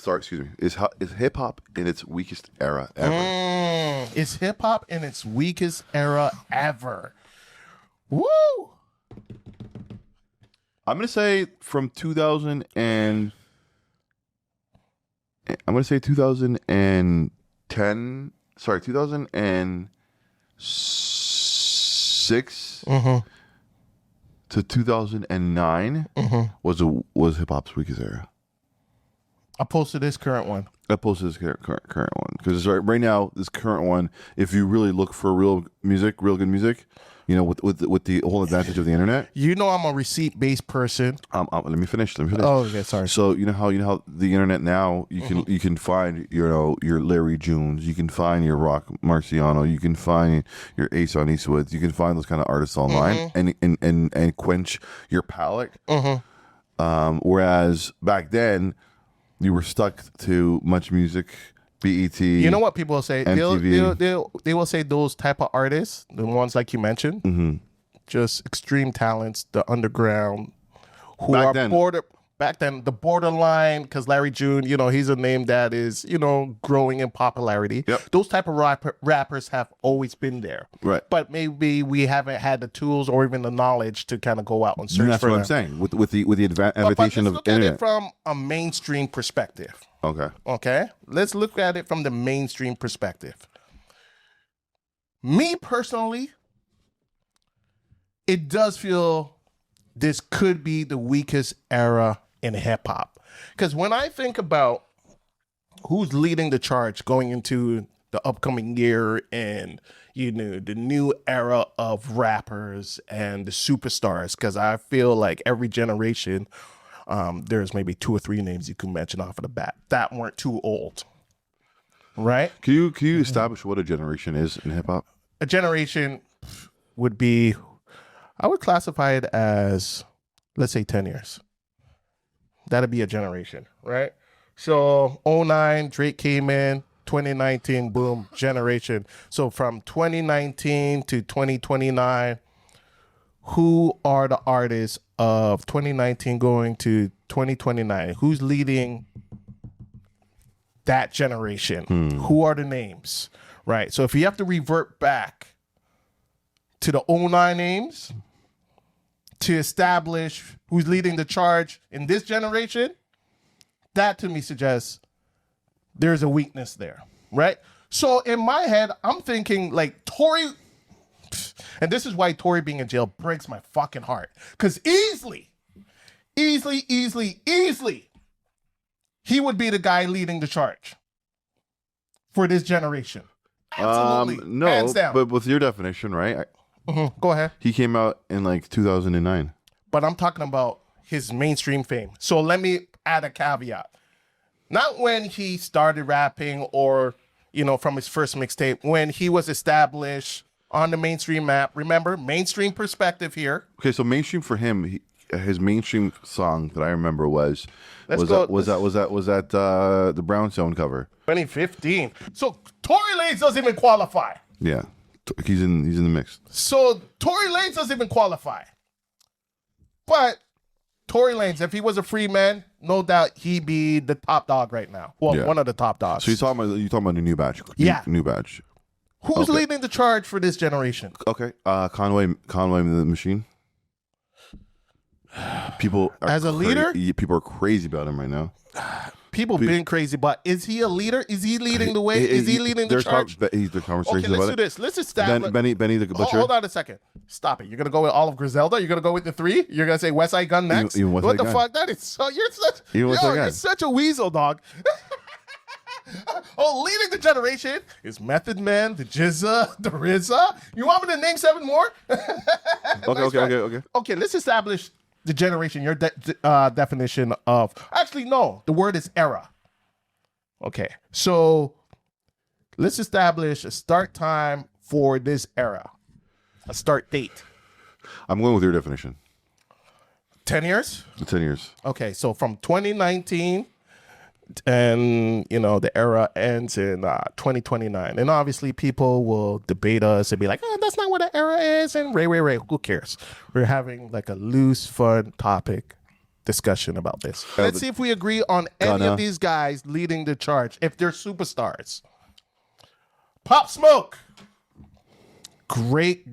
Sorry, excuse me. Is hip hop in its weakest era ever? Is hip hop in its weakest era ever? Woo! I'm gonna say from 2000 and I'm gonna say 2010. Sorry, 2006 to 2009 was hip hop's weakest era. Opposed to this current one. Opposed to this current one, because right now this current one, if you really look for real good music, you know, with the whole advantage of the internet. You know, I'm a receipt-based person. Let me finish. Oh, okay, sorry. So you know how the internet now you can find your Larry Junes, you can find your Rock Marciano, you can find your Ace on Eastwood, you can find those kind of artists online and quench your palate. Whereas back then you were stuck to Much Music, BET. You know what people will say? MTV. They will say those type of artists, the ones like you mentioned, just extreme talents, the underground, who Back are then. back then, the borderline, because Larry June, you know, he's a name that is, you know, growing in popularity. Yep. Those type of rappers have always been there. Right. But maybe we haven't had the tools or even the knowledge to kind of go out and search That's for what them. I'm saying. With the advantation Let's of look at internet. it from a mainstream perspective. Okay. Let's look at it from the mainstream perspective. Me personally, it does feel this could be the weakest era in hip hop. Because when I think about who's leading the charge going into the upcoming year and, you know, the new era of rappers and the superstars, because I feel like every generation, there's maybe 2 or 3 names you can mention off of the bat that weren't too old, right? Can you establish what a generation is in hip hop? A generation would be, I would classify it as, let's say 10 years. That'd be a generation, right? So 09, Drake came in, 2019, boom, generation. So from 2019 to 2029, who are the artists of 2019 going to 2029? Who's leading that generation? Who are the names? Right. So if you have to revert back to the 09 names to establish who's leading the charge in this generation, that to me suggests there's a weakness there. Right. So in my head, I'm thinking like Tory. And this is why Tory being in jail breaks my fucking heart. Because easily, he would be the guy leading the charge for this generation. Absolutely. No, hands down. but with your definition, right? Go ahead. He came out in like 2009. But I'm talking about his mainstream fame. So let me add a caveat. Not when he started rapping or, you know, from his first mixtape, when he was established on the mainstream map. Remember, mainstream perspective here. Okay, so mainstream for him, his mainstream song that I remember was the Brownstone cover. 2015. So Tory Lanez doesn't even qualify. Yeah, he's in the mix. So Tory Lanez doesn't even qualify. But Tory Lanez, if he was a free man, no doubt he'd be the top dog right now. Well, Yeah. one of the top dogs. So you're talking about the new batch. Yeah. New batch. Who's leading the charge for this generation? Okay. Conway the Machine. People are As a leader? people are crazy about him right now. People been crazy, but is he a leader? Is he leading the way? Is he leading the charge? There's conversations Okay, let's about do it. this. Let's establish. Benny the Butcher. Hold on a second. Stop it. You're gonna go with Olive Griselda. You're gonna go with the 3. You're gonna say West Side Gun next. Even West What Side the Gun. fuck? That is so. You're such. Even West Side You're Gun. such a weasel, dog. Leading the generation is Method Man, the Jizza, the RZA. You want me to name 7 more? Okay. Okay, let's establish the generation. Your definition of. Actually, no. The word is era. Okay, so let's establish a start time for this era. A start date. I'm going with your definition. 10 years? 10 years. Okay, so from 2019 and, you know, the era ends in 2029. And obviously people will debate us and be like, oh, that's not what an era is. And Ray, who cares? We're having like a loose, fun topic discussion about this. Let's see if we agree on any Gunna. of these guys leading the charge, if they're superstars. Pop Smoke. Great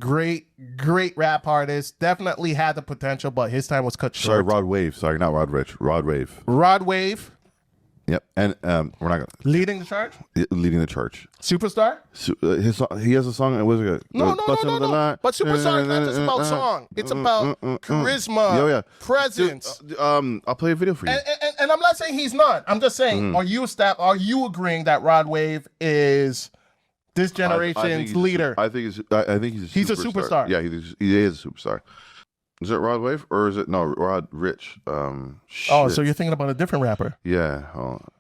rap artist. Definitely had the potential, but his time was cut short. Sorry, Rod Wave. Sorry, not Rod Ricch. Rod Wave. Rod Wave. Yep. And we're not gonna Leading the charge? leading the charge. Superstar? He has a song. What was it? No. But Superstar is not just about song. It's about charisma, Yeah. presence. I'll play a video for you. And I'm not saying he's not. I'm just saying, are you agreeing that Rod Wave is this generation's leader? I think he's a superstar. Yeah, he is a superstar. Is it Rod Wave or is it Rod Ricch? Oh, so you're thinking about a different rapper? Yeah,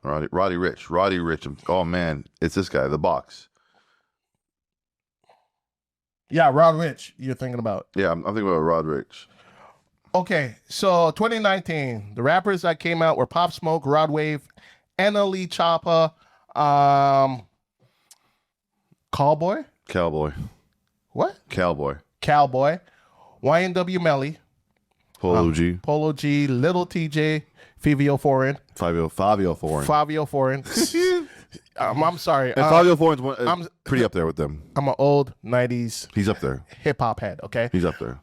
Roddy Ricch. Roddy Ricch. Oh man, it's this guy, the box. Yeah, Rod Ricch. You're thinking about? Yeah, I'm thinking about Rod Ricch. Okay, so 2019, the rappers that came out were Pop Smoke, Rod Wave, NLE Choppa, Cowboy. What? Cowboy. YNW Melly. Polo G. Polo G, Lil Tjay, Fabio Foreign. Fabio Foreign. I'm sorry. And Fabio Foreign's pretty up there with them. I'm an old 90s He's up there. hip hop head, okay? He's up there.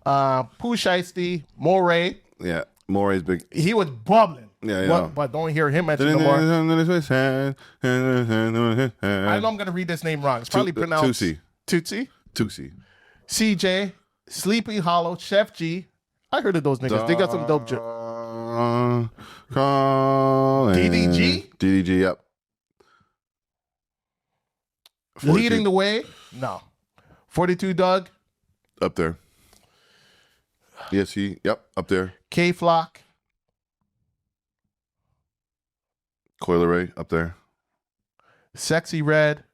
Pooh Shiesty, Moray. Yeah, Morey's big. He was bubbling. Yeah. But don't hear him mentioned no more. I know I'm going to read this name wrong. It's probably pronounced Tootsie. CJ, Sleepy Hollow, Chef G. I heard of those niggas. They got some dope DDG? DDG, yep. 42. Leading the way? No. 42 Doug? Up there. ESC, yep, up there. K Flock? Coil Ray, up there. Sexy Red?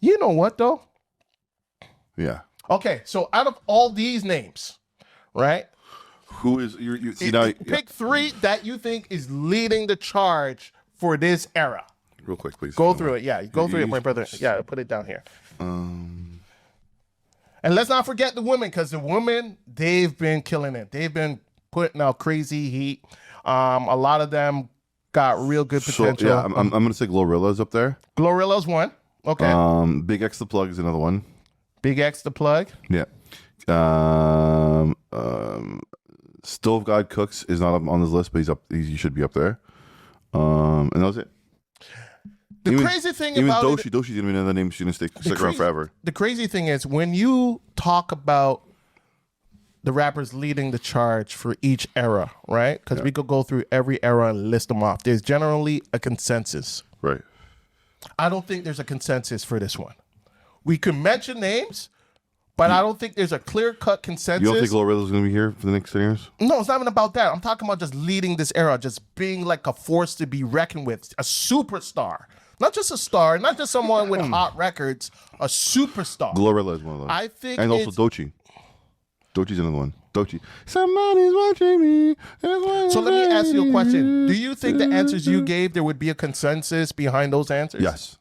You know what, though? Yeah. Okay, so out of all these names, right? Who is you know? Pick three that you think is leading the charge for this era. Real quick, please. Go through it. Yeah, go through it, my brother. Yeah, put it down here. And let's not forget the women, because the women, they've been killing it. They've been putting out crazy heat. A lot of them got real good potential. So, yeah, I'm gonna say GloRilla's up there. GloRilla's one. Okay. BigXthaPlug is another one. BigXthaPlug. Yeah. Stove God Cooks is not up on this list, but he should be up there. And that was it. The crazy thing about Doechii's gonna be another name. She's gonna stick around forever. The crazy thing is when you talk about the rappers leading the charge for each era, right? Because we could go through every era and list them off. There's generally a consensus. Right. I don't think there's a consensus for this one. We could mention names, but I don't think there's a clear-cut consensus. You don't think GloRilla's gonna be here for the next 10 years? No, it's not even about that. I'm talking about just leading this era, just being like a force to be reckoned with, a superstar. Not just a star, not just someone with hot records, a superstar. GloRilla is one of those. I think and also Doechii. Doechii's another one. Doechii. Somebody's watching me. So let me ask you a question. Do you think the answers you gave, there would be a consensus behind those answers? Yes.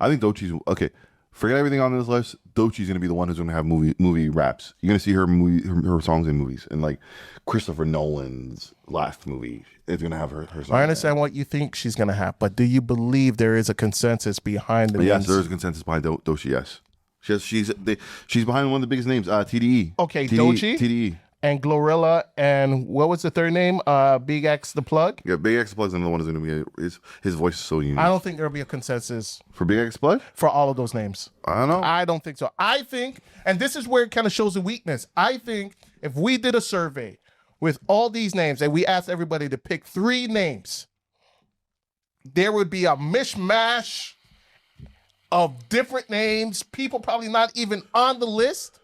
I think Doechii's okay. Forget everything on this list. Doechii's gonna be the one who's gonna have movie raps. You're gonna see her songs in movies, and like Christopher Nolan's last movie is gonna have her songs. I understand what you think she's gonna have, but do you believe there is a consensus behind the Yes, there is a consensus behind Doechii. Yes, she's behind one of the biggest names, TDE. Okay, Doechii, TDE, and GloRilla, and what was the third name? BigXthaPlug. Yeah, BigXthaPlug's another one. Is gonna be his voice is so unique. I don't think there'll be a consensus for BigXthaPlug for all of those names. I don't know. I don't think so. I think, and this is where it kind of shows the weakness. I think if we did a survey with all these names and we asked everybody to pick three names, there would be a mishmash of different names, people probably not even on the list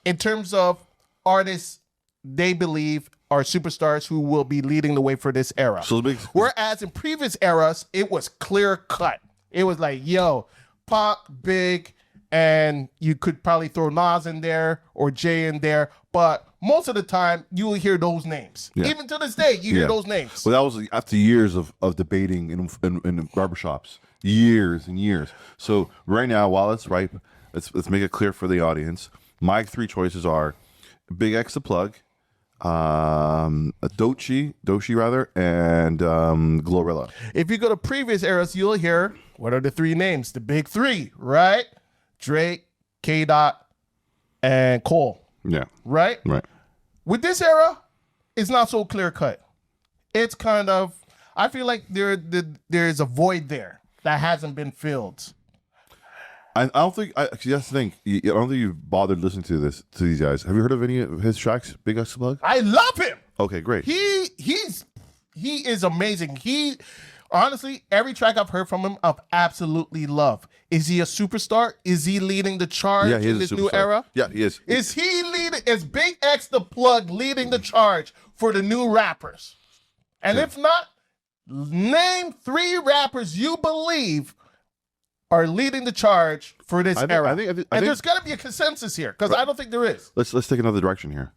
in terms of artists they believe are superstars who will be leading the way for this era. So whereas in previous eras, it was clear cut. It was like, yo, Pac, Big, and you could probably throw Nas in there or Jay in there, but most of the time you will hear those names. Yeah. Even to this day, you hear those names. Well, that was after years of debating in barbershops, years and years. So right now, while it's ripe, let's make it clear for the audience. My three choices are BigXthaPlug, Doechii rather, and GloRilla. If you go to previous eras, you'll hear what are the three names? The big three, right? Drake, K. Dot, and Cole. Yeah. Right? Right. With this era, it's not so clear cut. It's kind of, I feel like there's a void there that hasn't been filled. I don't think. Actually, that's the thing. I don't think you've bothered listening to these guys. Have you heard of any of his tracks? BigXthaPlug? I love him. Okay, great. He is amazing. Honestly, every track I've heard from him, I've absolutely loved. Is he a superstar? Is he leading the charge in this new era? Yeah, he is. Is he leading? Is BigXthaPlug leading the charge for the new rappers? And if not, name 3 rappers you believe are leading the charge for this era. I think there's got to be a consensus here because I don't think there is. Let's take another direction here.